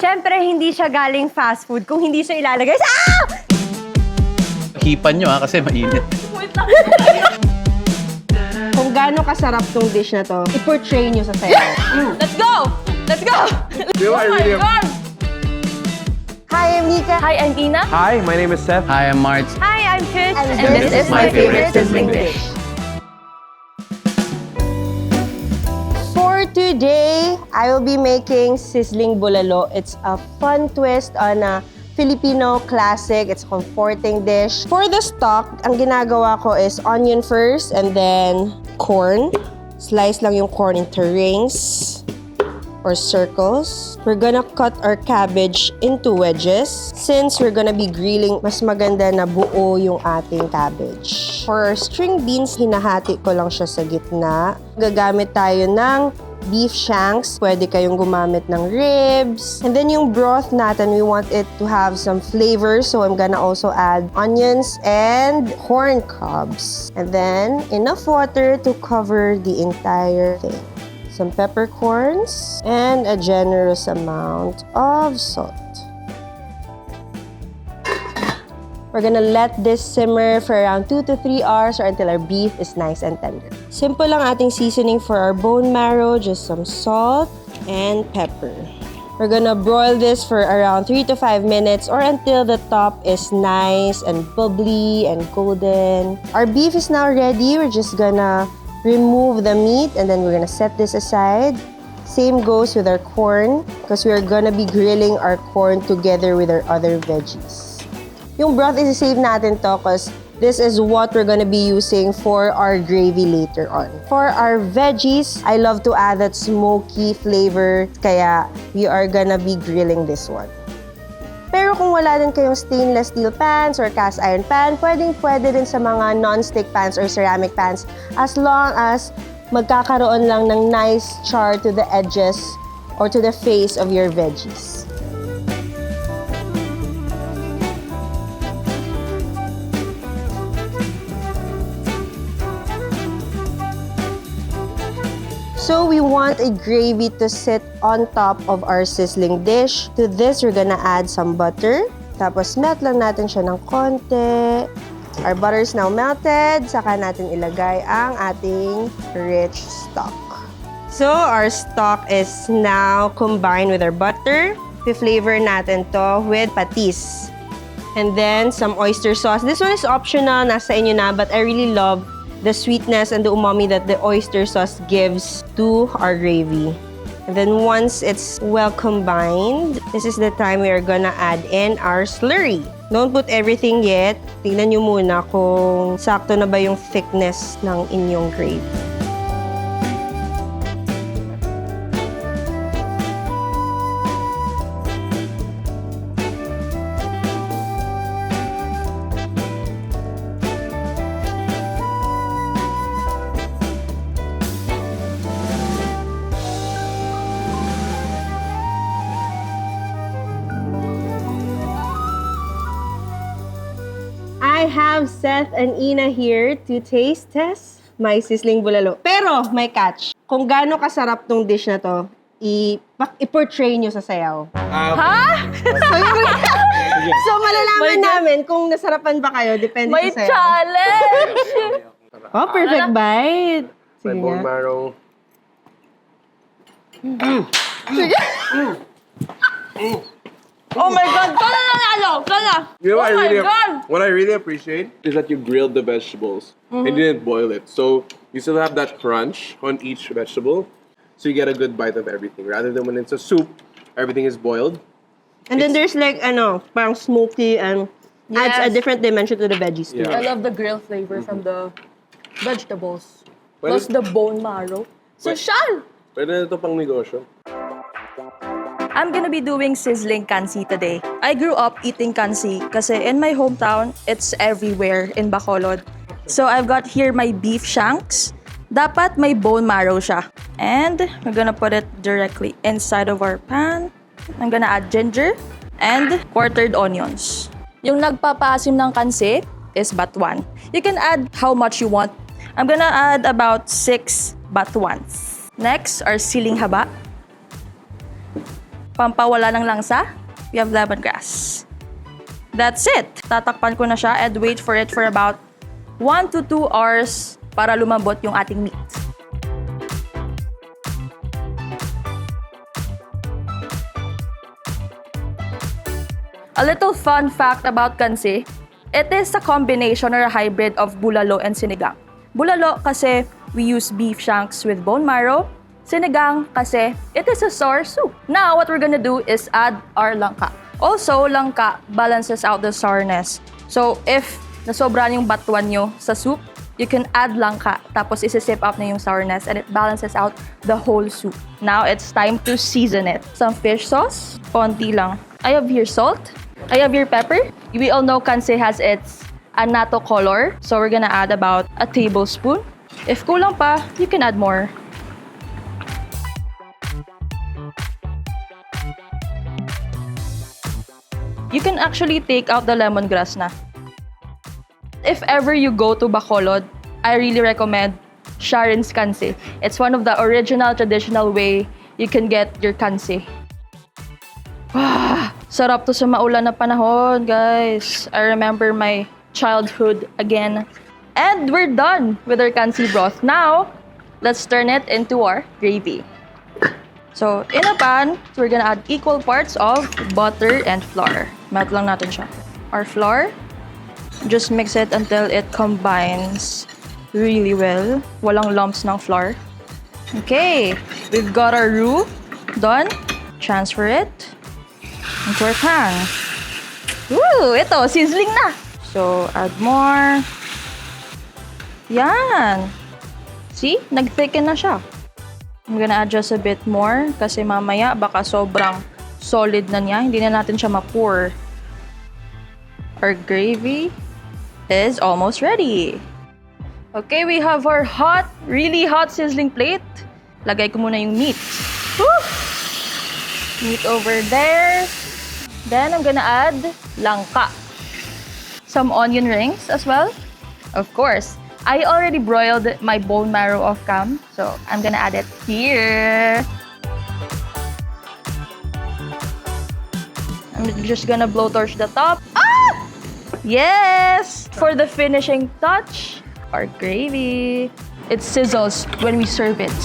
Siyempre, hindi siya galing fast food kung hindi siya ilalagay sa... Hipan nyo kasi mainit. Wait lang. Kung gaano kasarap tong dish na to, i-portray nyo sa sayaw. Let's go! Let's go! Oh my God! Hi, I'm Nika. Hi, I'm Ina. Hi, my name is Seth. Hi, I'm March. Hi, I'm Trish. And this is my favorite sizzling dish. For today, I will be making Sizzling Bulalo. It's a fun twist on a Filipino classic. It's a comforting dish. For the stock, ang ginagawa ko is onion first and then corn. Slice lang yung corn into rings or circles. We're gonna cut our cabbage into wedges. Since we're gonna be grilling, mas maganda na buo yung ating cabbage. For our string beans, hinahati ko lang siya sa gitna. Gagamit tayo ng beef shanks. Pwede kayong gumamit ng ribs. And then yung broth natin, we want it to have some flavor. So I'm gonna also add onions and corn cobs. And then enough water to cover the entire thing. Some peppercorns and a generous amount of salt. We're gonna let this simmer for around 2 to 3 hours or until our beef is nice and tender. Simple lang ating seasoning for our bone marrow, just some salt and pepper. We're gonna broil this for around 3 to 5 minutes or until the top is nice and bubbly and golden. Our beef is now ready. We're just gonna remove the meat and then we're gonna set this aside. Same goes with our corn because we're gonna be grilling our corn together with our other veggies. Yung broth is-save natin to because this is what we're gonna be using for our gravy later on. For our veggies, I love to add that smoky flavor kaya we are gonna be grilling this one. Pero kung wala din kayong stainless steel pans or cast iron pan, pwede din sa mga non-stick pans or ceramic pans as long as magkakaroon lang ng nice char to the edges or to the face of your veggies. So we want a gravy to sit on top of our sizzling dish. To this, we're gonna add some butter. Tapos melt lang natin siya ng konti. Our butter is now melted. Saka natin ilagay ang ating rich stock. So our stock is now combined with our butter. I-flavor natin to with patis. And then some oyster sauce. This one is optional, nasa inyo na, but I really love the sweetness and the umami that the oyster sauce gives to our gravy. And then once it's well combined, this is the time we are gonna add in our slurry. Don't put everything yet. Tingnan nyo muna kung sakto na ba yung thickness ng inyong gravy. I have Seth and Ina here to taste test my Sizzling Bulalo. Pero may catch. Kung gaano kasarap tong dish na to, i-portray nyo sa sayaw. Ha? So malalaman namin kung nasarapan ba kayo, depende May sa sayaw. challenge! Oh, perfect bite. My Sige bone nga. marrow. Oh my God! Kala na lalo! Kala! You know Oh my God! what I really appreciate is that you grilled the vegetables and you didn't boil it. So you still have that crunch on each vegetable. So you get a good bite of everything. Rather than when it's a soup, everything is boiled. And then there's like, parang smoky and adds a Yes. different dimension to the veggies too. Yeah. I love the grill flavor from the vegetables. Well, Plus the bone marrow. Social! Pwede na ito pang negosyo. I'm gonna be doing Sizzling Kansi today. I grew up eating kansi kasi in my hometown, it's everywhere in Bacolod. So I've got here my beef shanks. Dapat may bone marrow siya. And we're gonna put it directly inside of our pan. I'm gonna add ginger and quartered onions. Yung nagpapasim ng kansi is batuan. You can add how much you want. I'm gonna add about 6 batuans. Next are siling haba. pampawala ng langsa, we have lemongrass. That's it. Tatakpan ko na siya and wait for it for about 1 to 2 hours para lumambot yung ating meat. A little fun fact about kansi, it is a combination or a hybrid of bulalo and sinigang. Bulalo kasi we use beef shanks with bone marrow. Sinigang kasi it is a sour soup. Now, what we're gonna do is add our langka. Also, langka balances out the sourness. So, if nasobran yung batuan nyo sa soup, you can add langka, tapos isi-sip up na yung sourness and it balances out the whole soup. Now, it's time to season it. Some fish sauce, konti lang. I have here salt. I have here pepper. We all know kansi has its anato color, so we're gonna add about a tablespoon. If kulang pa, you can add more. You can actually take out the lemongrass na. If ever you go to Bacolod, I really recommend Sharon's Kansi. It's one of the original traditional way you can get your kansi. Sarap to sa maulan na panahon, guys. I remember my childhood again. And we're done with our kansi broth. Now, let's turn it into our gravy. So, in a pan, we're gonna add equal parts of butter and flour. Melt lang natin siya. Our flour, just mix it until it combines really well. Walang lumps ng flour. Okay, we've got our roux done. Transfer it into our pan. Woo! Ito, sizzling na! So, add more. Yan! See? Nag-thicken na siya. I'm gonna add just a bit more kasi mamaya baka sobrang solid na niya. Hindi na natin siya ma-pour. Our gravy is almost ready. Okay, we have our hot, really hot sizzling plate. Lagay ko muna yung meat. Woo! Meat over there. Then, I'm gonna add langka. Some onion rings as well. Of course, I already broiled my bone marrow off cam, so I'm gonna add it here. I'm just gonna blowtorch the top. Ah! Yes! For the finishing touch, our gravy. It sizzles when we serve it.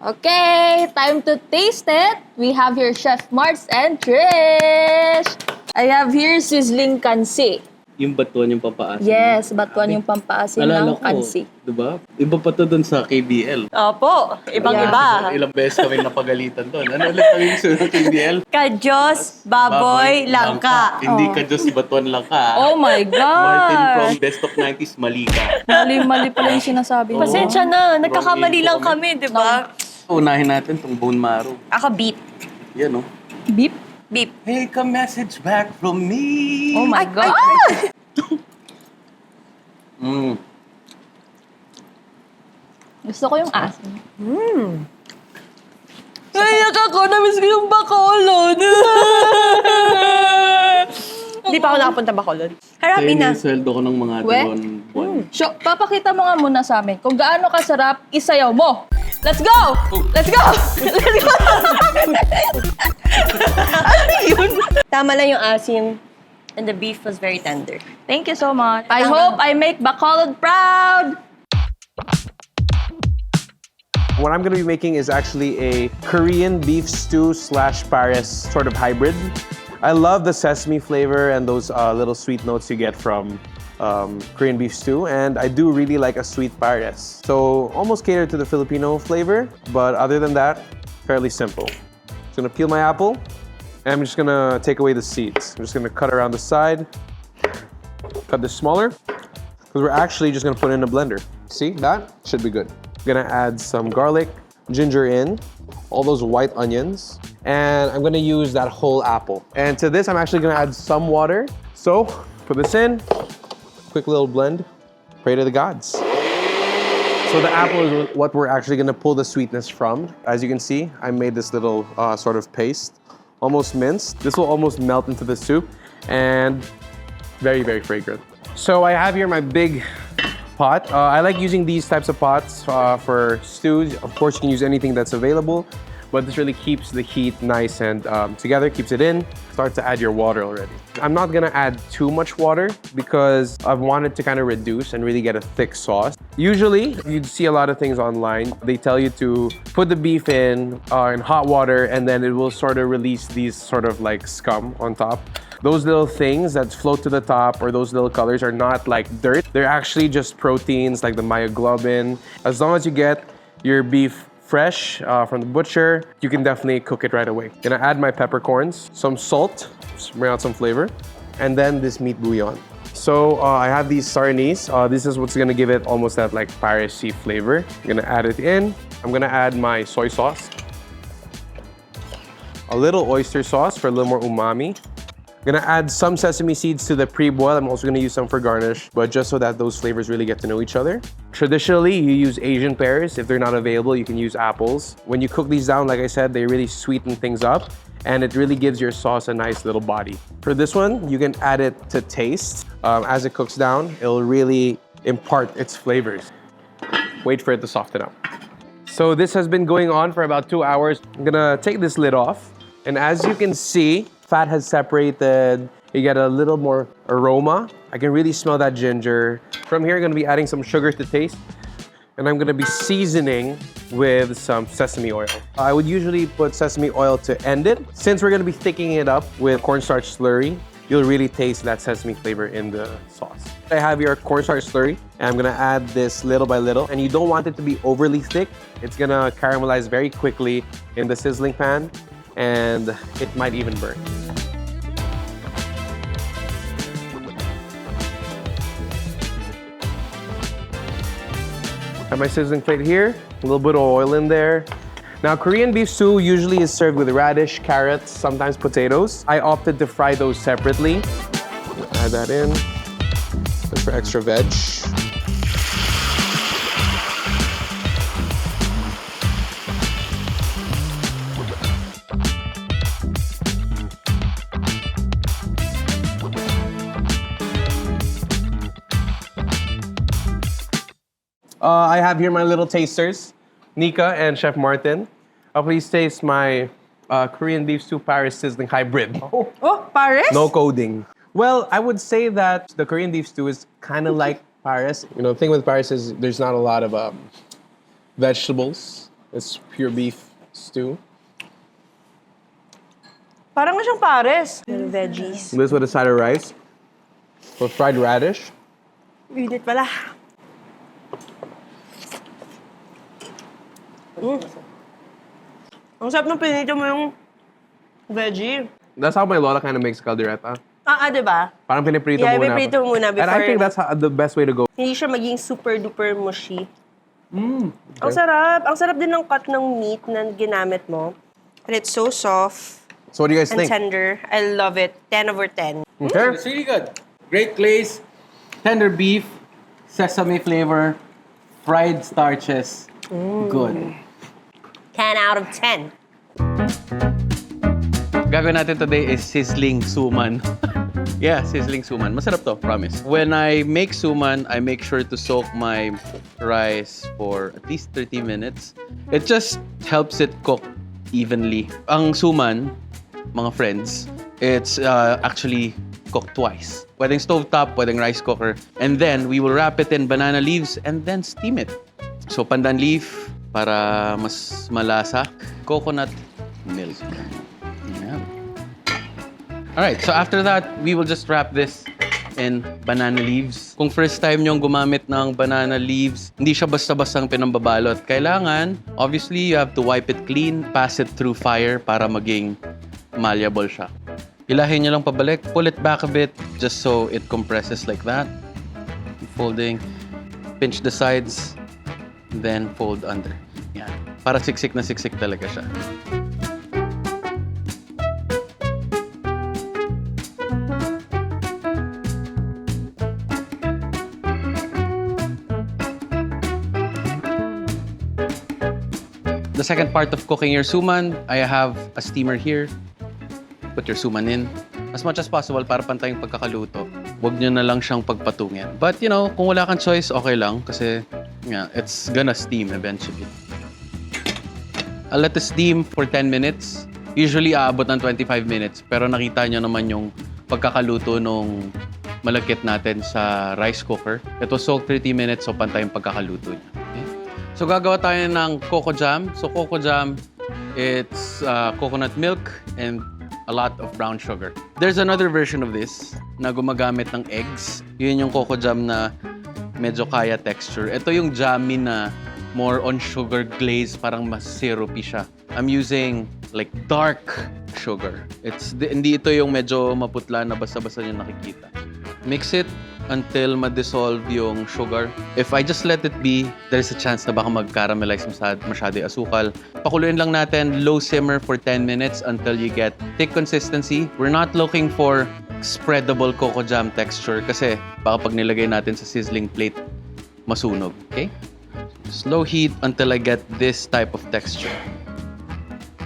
Okay, time to taste it. We have here Chef Marts and Trish. I have here Sizzling Kansi. Yung batuan yung pampaasin. Yes, batuan yung pampaasin ng kansi. Diba? Iba pa to dun sa KBL. Opo, ibang-iba. Ilang beses kami napagalitan doon. Ano ulit kami yung sunod KBL? Kadyos, baboy, langka. Hindi ka Diyos, batuan langka. Oh my Martin from God! Best of 90s, mali ka. Mali pala yung sinasabi mo. Pasensya na, nagkakamali Wrong lang info kami, di ba? Unahin natin tong bone marrow. Ako beep. Yan oh. Beep? Beep. Take a message back from me. Oh my God! Gusto ko yung asin. Naiyak ako, namiss ko yung Bacolod. Hindi pa ako nakapunta Bacolod. Harapin na. Kaya sweldo ko ng mga We? dalawang buwan. Papakita mo nga muna sa amin kung gaano kasarap isayaw mo. Let's go! Let's go! Let's go! Ano yun? Tama lang yung asin. And the beef was very tender. Thank you so much. I hope I make Bacolod proud! What I'm gonna be making is actually a Korean beef stew / Paris sort of hybrid. I love the sesame flavor and those little sweet notes you get from Korean beef stew, and I do really like a sweet Paris. So almost catered to the Filipino flavor, but other than that, fairly simple. Just gonna peel my apple, and I'm just gonna take away the seeds. I'm just gonna cut around the side, cut this smaller, because we're actually just gonna put it in a blender. See, that should be good. I'm gonna add some garlic, ginger in, all those white onions, and I'm gonna use that whole apple. And to this, I'm actually gonna add some water. So, put this in, quick little blend, pray to the gods. So the apple is what we're actually gonna pull the sweetness from. As you can see, I made this little sort of paste, almost minced. This will almost melt into the soup, and Very, very fragrant. So I have here my big pot. I like using these types of pots for stews. Of course, you can use anything that's available, but this really keeps the heat nice and together, keeps it in. Start to add your water already. I'm not gonna add too much water because I've wanted to kind of reduce and really get a thick sauce. Usually, you'd see a lot of things online. They tell you to put the beef in hot water and then it will sort of release these sort of like scum on top. Those little things that float to the top or those little colors are not like dirt. They're actually just proteins like the myoglobin. As long as you get your beef fresh from the butcher, you can definitely cook it right away. Gonna add my peppercorns, some salt, just bring out some flavor, and then this meat bouillon. So I have these sarnies. This is what's gonna give it almost that like Paris-y flavor. I'm gonna add it in. I'm gonna add my soy sauce, a little oyster sauce for a little more umami. I'm gonna add some sesame seeds to the pre-boil. I'm also gonna use some for garnish, but just so that those flavors really get to know each other. Traditionally, you use Asian pears. If they're not available, you can use apples. When you cook these down, like I said, they really sweeten things up and it really gives your sauce a nice little body. For this one, you can add it to taste. As it cooks down, it'll really impart its flavors. Wait for it to soften up. So this has been going on for about 2 hours. I'm gonna take this lid off. And as you can see, fat has separated. You get a little more aroma. I can really smell that ginger. From here, I'm gonna be adding some sugar to taste. And I'm gonna be seasoning with some sesame oil. I would usually put sesame oil to end it. Since we're gonna be thickening it up with cornstarch slurry, you'll really taste that sesame flavor in the sauce. I have your cornstarch slurry, and I'm gonna add this little by little. And you don't want it to be overly thick. It's gonna caramelize very quickly in the sizzling pan, and it might even burn. Have my sizzling plate here, a little bit of oil in there. Now, Korean beef stew usually is served with radish, carrots, sometimes potatoes. I opted to fry those separately. Add that in, just for extra veg. I have here my little tasters, Nika and Chef Martin. Please taste my Korean beef stew Paris sizzling hybrid. Oh, Paris? No coding. Well, I would say that the Korean beef stew is kind of like Paris. You know, the thing with Paris is there's not a lot of vegetables. It's pure beef stew. Parang na siyang Paris. Little veggies. This with a side of rice. With fried radish. Init pala. Ang sarap nung pinito mo yung veggie. That's how my lola kind of makes caldereta. Diba? Parang piniprito Yeah, muna. piniprito muna before. And I think that's the best way to go. Hindi siya maging super duper mushy. Okay. Ang sarap. Ang sarap din ng cut ng meat na ginamit mo. And it's so soft So what do you guys and think? tender. I love it. 10 over 10. Okay. It's really good. Great glaze, tender beef, sesame flavor, fried starches. Good. 10 out of 10. Gagawin natin today is Sizzling Suman. Yeah, Sizzling Suman. Masarap to, promise. When I make suman, I make sure to soak my rice for at least 30 minutes. It just helps it cook evenly. Ang suman, mga friends, it's actually cooked twice. Pwedeng stovetop, pwedeng rice cooker. And then, we will wrap it in banana leaves and then steam it. So, pandan leaf, para mas malasa. Coconut milk. Yeah. Alright, so after that, we will just wrap this in banana leaves. Kung first time nyong gumamit ng banana leaves, hindi siya basta-bastang pinambabalot. Kailangan, obviously, you have to wipe it clean, pass it through fire para maging malleable siya. Ilahin nyo lang pabalik, pull it back a bit, just so it compresses like that. Folding, pinch the sides, then fold under. Yan. Para siksik na siksik talaga siya. The second part of cooking your suman, I have a steamer here. Put your suman in. As much as possible para pantay yung pagkakaluto. Huwag nyo na lang siyang pagpatungin. But, you know, kung wala kang choice, okay lang. Kasi, yeah, it's gonna steam eventually. I'll let it steam for 10 minutes. Usually, aabot ng 25 minutes. Pero nakita nyo naman yung pagkakaluto nung malagkit natin sa rice cooker. It was soaked 30 minutes, so pantay yung pagkakaluto niya. Okay? So, gagawa tayo ng coco jam. So, coco jam, it's coconut milk and a lot of brown sugar. There's another version of this na gumagamit ng eggs. Yun yung coco jam na medyo kaya texture. Ito yung jammy na more on sugar glaze, parang mas syrupy siya. I'm using like dark sugar. Hindi ito yung medyo maputla na basta-basta nyo nakikita. Mix it until ma-dissolve yung sugar. If I just let it be, there's a chance na baka mag-caramelize masyado yung asukal. Pakuluin lang natin, low simmer for 10 minutes until you get thick consistency. We're not looking for spreadable coco jam texture kasi baka pag nilagay natin sa sizzling plate, masunog. Okay? Slow heat until I get this type of texture.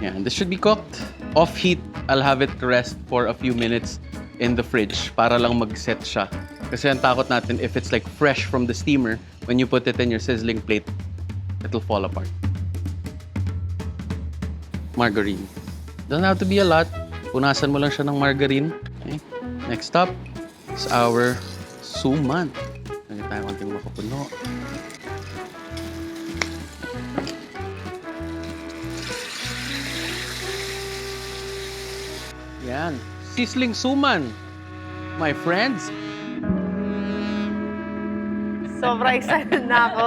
Yeah, and this should be cooked. Off heat, I'll have it rest for a few minutes in the fridge para lang mag-set siya. Kasi ang takot natin, if it's like fresh from the steamer, when you put it in your sizzling plate, it'll fall apart. Margarine. Doesn't have to be a lot. Punasan mo lang siya ng margarine. Okay. Next up is our suman. Lagyan tayo konting makapuno. Yan. Sizzling Suman, my friends. Sobrang excited na ako.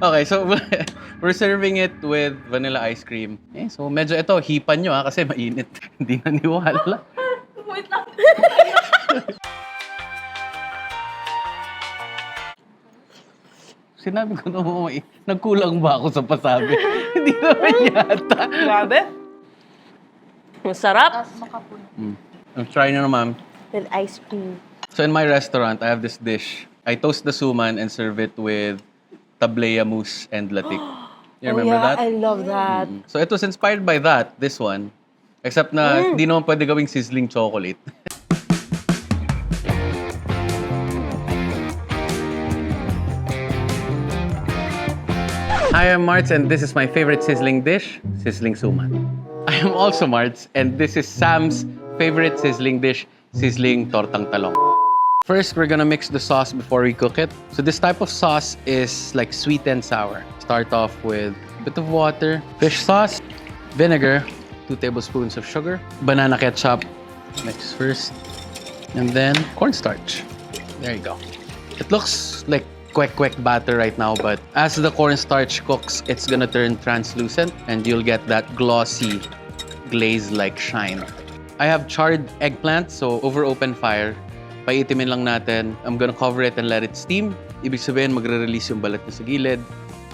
Okay, so we're serving it with vanilla ice cream. So medyo ito, hipan nyo kasi mainit. Hindi naniwala. Wait lang. Sinabi ko na mo, nagkulang ba ako sa pasabi? Hindi naman yata. Grabe. Masarap. I'm trying nyo naman. With ice cream. So in my restaurant, I have this dish. I toast the suman and serve it with tablea mousse and latik. You remember that? I love that. So it was inspired by that, this one. Except na hindi naman pwede gawing sizzling chocolate. Hi, I'm Martz and this is my favorite sizzling dish, Sizzling Suman. I am also Martz and this is Sam's favorite sizzling dish, Sizzling Talong. First, we're gonna mix the sauce before we cook it. So this type of sauce is like sweet and sour. Start off with a bit of water, fish sauce, vinegar, 2 tablespoons of sugar, banana ketchup, mix first, and then cornstarch. There you go. It looks like quick batter right now, but as the cornstarch cooks, it's gonna turn translucent and you'll get that glossy, glaze-like shine. I have charred eggplant, so over open fire. Paitimin lang natin. I'm gonna cover it and let it steam. Ibig sabihin, magre-release yung balat niya sa gilid.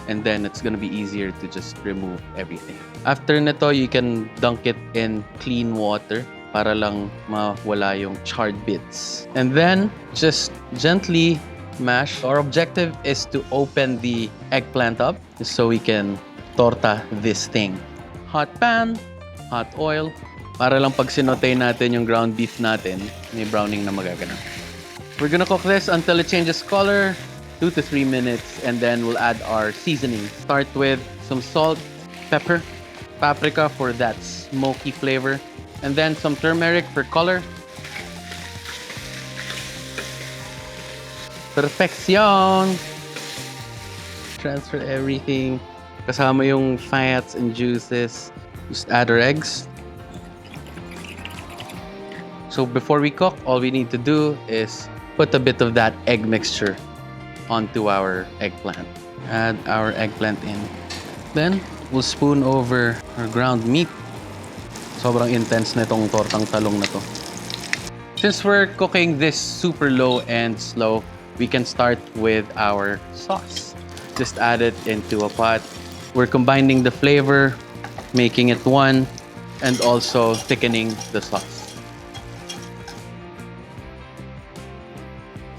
And then it's gonna be easier to just remove everything. After nito, you can dunk it in clean water para lang mawala yung charred bits. And then, just gently mash. Our objective is to open the eggplant up so we can torta this thing. Hot pan, hot oil, para lang pag sinotay natin yung ground beef natin, may browning na magaganap. We're gonna cook this until it changes color, 2 to 3 minutes, and then we'll add our seasoning. Start with some salt, pepper, paprika for that smoky flavor, and then some turmeric for color. Perfection! Transfer everything. Kasama yung fats and juices. Just add our eggs. So before we cook, all we need to do is put a bit of that egg mixture onto our eggplant. Add our eggplant in. Then, we'll spoon over our ground meat. Sobrang intense na itong tortang talong na to. Since we're cooking this super low and slow, we can start with our sauce. Just add it into a pot. We're combining the flavor, making it one, and also thickening the sauce.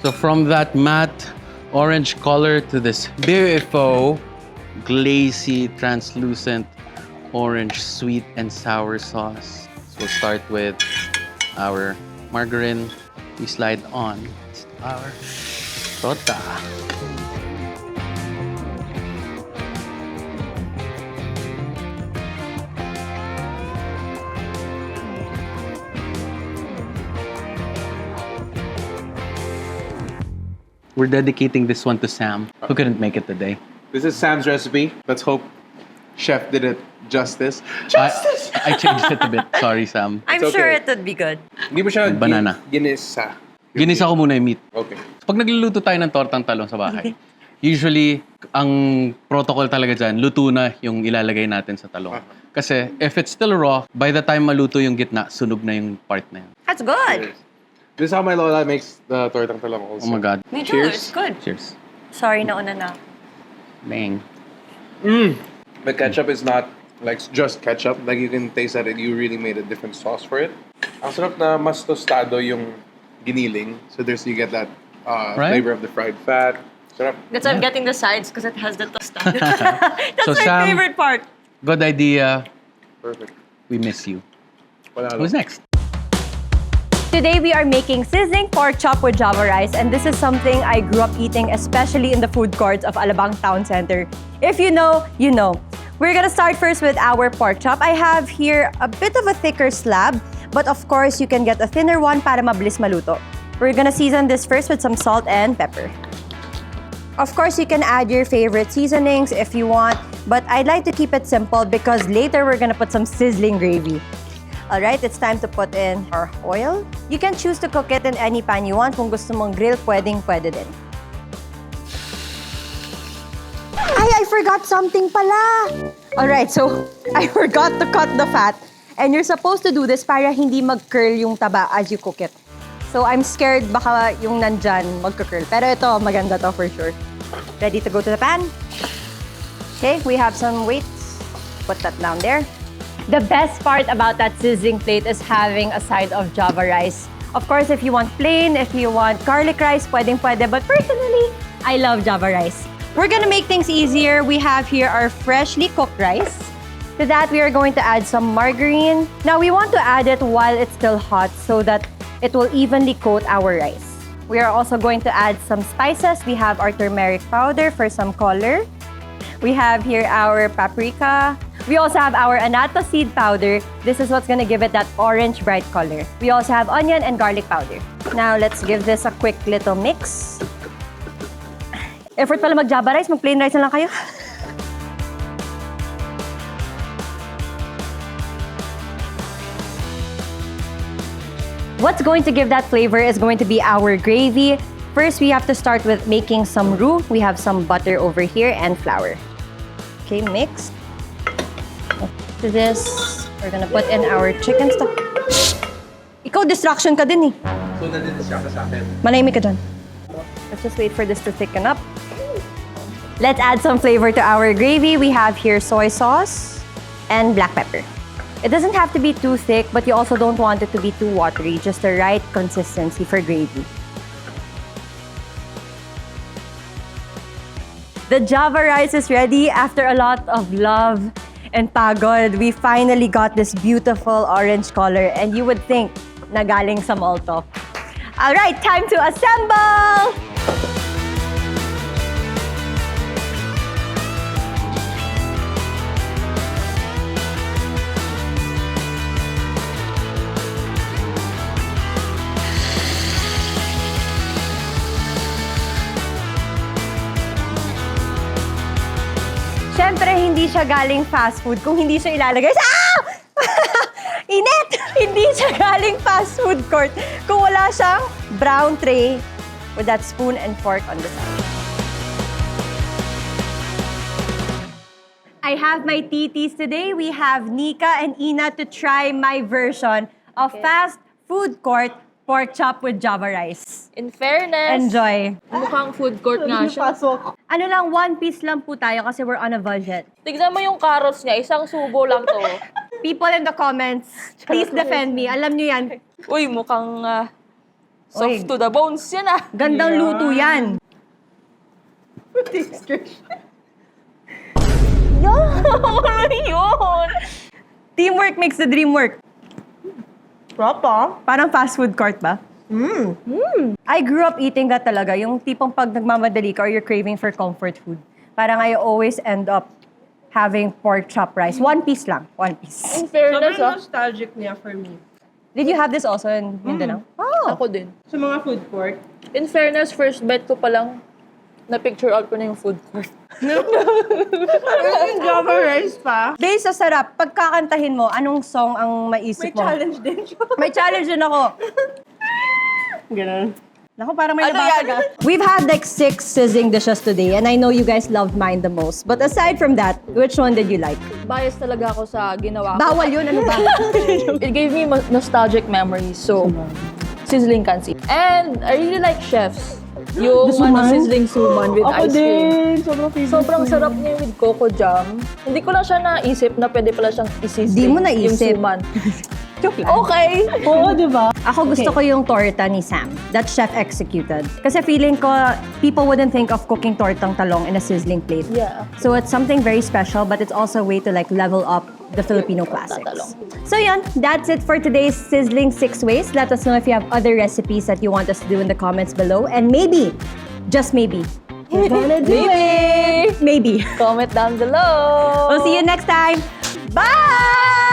So from that matte orange color to this beautiful, glazy, translucent, orange, sweet and sour sauce. So we'll start with our margarine. We slide on. our torta. We're dedicating this one to Sam, who couldn't make it today. This is Sam's recipe. Let's hope Chef did it justice. I changed it a bit. Sorry, Sam. I'm It's sure okay. it would be good. Hindi mo siya Banana. ginisa. Ginisa ko muna yung meat. Okay. Pag nagluluto tayo ng tortang talong sa bahay, usually, ang protocol talaga dyan, luto na yung ilalagay natin sa talong. Kasi if it's still raw, by the time maluto yung gitna, sunog na yung part na yun. That's good. This is how my lola makes the tortang talong also. Oh my God. Me too. Cheers. It's good. Cheers. Sorry, nauna na. Bang. The ketchup is not like just ketchup. Like you can taste that you really made a different sauce for it. Ang sarap na mas tostado yung giniling. So you get that Right? flavor of the fried fat. Sarap. That's why I'm getting the sides because it has the tostada. That's So, my Sam- favorite part. Good idea. Perfect. We miss you. Wala Who's lang. next? Today we are making sizzling pork chop with Java rice, and this is something I grew up eating, especially in the food courts of Alabang Town Center. If you know, you know. We're gonna start first with our pork chop. I have here a bit of a thicker slab, but of course you can get a thinner one para mabilis maluto. We're gonna season this first with some salt and pepper. Of course, you can add your favorite seasonings if you want, but I'd like to keep it simple because later we're gonna put some sizzling gravy. Alright, it's time to put in our oil. You can choose to cook it in any pan you want. Kung gusto mong grill, pwede din. I forgot something pala! Alright, so I forgot to cut the fat. And you're supposed to do this para hindi mag-curl yung taba as you cook it. So I'm scared baka yung nandyan magka-curl. Pero ito, maganda to for sure. Ready to go to the pan? Okay, we have some weights. Put that down there. The best part about that sizzling plate is having a side of Java rice. Of course, if you want plain, if you want garlic rice, pwede. But personally, I love Java rice. We're gonna make things easier. We have here our freshly cooked rice. To that, we are going to add some margarine. Now, we want to add it while it's still hot so that it will evenly coat our rice. We are also going to add some spices. We have our turmeric powder for some color. We have here our paprika. We also have our annatto seed powder. This is what's gonna give it that orange bright color. We also have onion and garlic powder. Now, let's give this a quick little mix. Effort pala mag-Java rice, mag-plain rice na lang kayo. What's going to give that flavor is going to be our gravy. First, we have to start with making some roux. We have some butter over here and flour. Okay, mix. To this, we're gonna put in our chicken stock. Ikaw, distraction ka din eh. So nadidisya ka sa akin. Manahimik ka dyan. Let's just wait for this to thicken up. Let's add some flavor to our gravy. We have here soy sauce and black pepper. It doesn't have to be too thick, but you also don't want it to be too watery. Just the right consistency for gravy. The Java rice is ready. After a lot of love and pagod, we finally got this beautiful orange color, and you would think na galing sa molto. All right, time to assemble! Siyempre, hindi siya galing fast food kung hindi siya ilalagay sa... Ah! Init! Hindi siya galing fast food court kung wala siyang brown tray with that spoon and fork on the side. I have my titis today. We have Nika and Ina to try my version of fast food court pork chop with Java rice. In fairness, Enjoy. mukhang food court nga siya. Ano lang, one piece lang po tayo kasi we're on a budget. Tignan mo yung carrots niya, isang subo lang to. People in the comments, please defend me. Alam niyo yan. Uy, mukhang soft Uy. to the bones yan ah. Gandang luto yan. Ano yun? Teamwork makes the dream work. Propa? Parang fast food court ba? I grew up eating that talaga. Yung tipong pag nagmamadali ka or you're craving for comfort food. Parang I always end up having pork chop rice. One piece lang. One piece. In fairness, Sobrang nostalgic niya for me. Did you have this also in Mindanao? Oh. ako din. Sa mga food court. In fairness, first bite ko pa lang, na-picture out ko na yung food court. Yung Java rice pa. Based sa sarap, pagkakantahin mo, anong song ang maisip mo? din siya. May challenge din ako. Ganun. Naku, parang may Ano nabasag yan? We've had like 6 sizzling dishes today and I know you guys loved mine the most. But aside from that, which one did you like? Bias talaga ako sa ginawa ko. Bawal yun, ano ba? It gave me nostalgic memories. So, Sizzling Kansi. And I really like chefs. Yung Sizzling Suman with ice cream. Sobrang sarap niya with coco jam. Hindi ko lang siya naisip na pwede pala siyang isizzling. Di mo naisip. Yung suman. Joke lang. Okay. Oo, di ba? Ako gusto ko yung torta ni Sam that chef executed. Kasi feeling ko, people wouldn't think of cooking tortang talong in a sizzling plate. Yeah. So it's something very special, but it's also a way to like level up the Filipino classics. Talong. So yan, that's it for today's Sizzling 6 Ways. Let us know if you have other recipes that you want us to do in the comments below. And maybe, just maybe, we're gonna do it! Maybe. Comment down below. We'll see you next time. Bye!